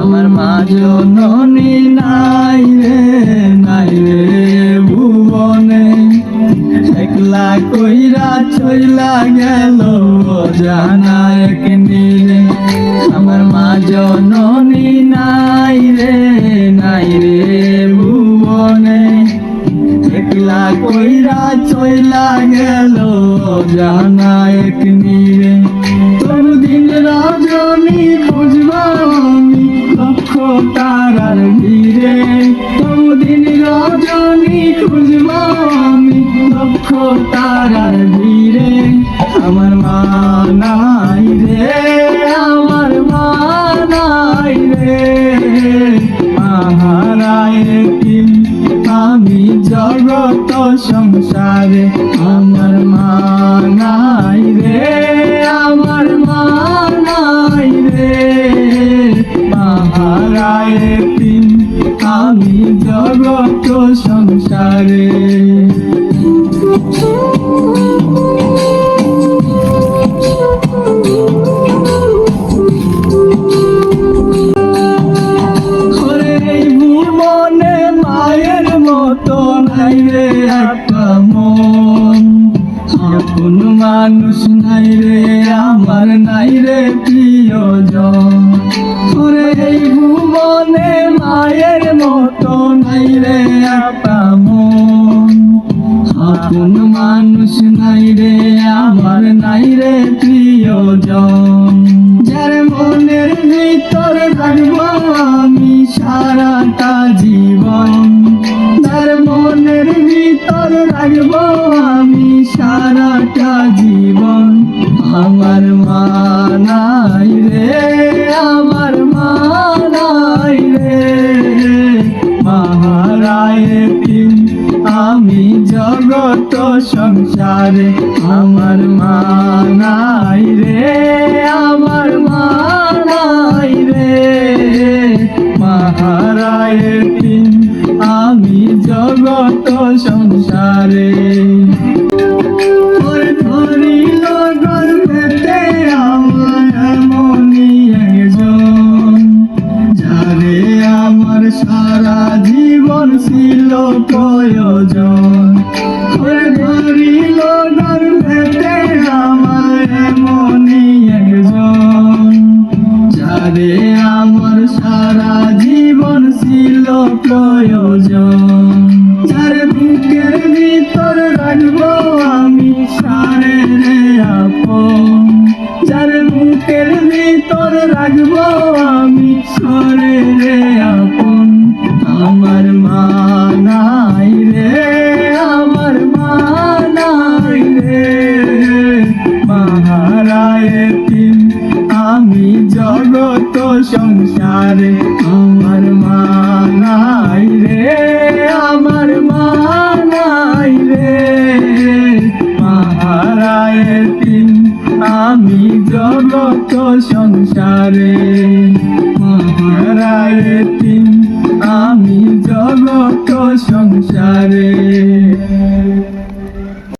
আমার মা জননী নাই রে ভুবনে, একলা কইরা চইলা গেল জানা এক নীলে। আমার মা জননী নাই রে ভুবনে, একলা কইরা চইলা গেল জানা এক নীলে। তোর দিন রজনী খুঁজবো আমি লক্ষ তারার ভিড়ে, তোর দিন রজনী খুঁজবো আমি লক্ষ তারার ভিড়ে। আমার মা নাই রে, আমার মা নাই রে, মাহারায় এতিম আমি জগত সংসারে। আমার মা নাই রে, আমার মা নাই রে, মাহারায় এতিম আমি জগত সংসারে। নাই রে একটা মন, আপন মানুষ নাই রে আমার, নাই রে প্রিয়জন। ওরে এই ভুবনে মায়ের মতো নাই রে একটা মন, আপন মানুষ নাই রে আমার, নাই রে প্রিয়জন। যার মনের ভিতর রাখবো আমি সারাটা জীবন, যার মনের ভিতর রাখবো আমি সারাটা জীবন। আমার মা নাই রে, আমার মা নাই রে, মাহারায় এতিম আমি জগত সংসারে। আমার মা নাই রে, আমার মা নাই রে, মাহারায় এতিম আমি জগত সংসারে। ধরিল গর্ভেতে আমার এমনই একজন, যারে আমার সারা জীবন ছিল প্রয়োজন। ধরিল গর্ভেতে আমার এমনই একজন, যারে আমার সারা জীবন ছিল প্রয়োজন। যার বুকের ভিতর রাখবো আমি সারে রে আপন, যার বুকের ভিতর রাখবো আমি সারে রে আপন। আমার মা নাই রে, আমার মা নাই রে, মাহারায় এতিম আমি জগত সংসারে। আমার মা নাই রে, আমার মা নাই রে, মাহারায় এতিম আমি জগত সংসারে। মাহারায় এতিম আমি জগত সংসারে।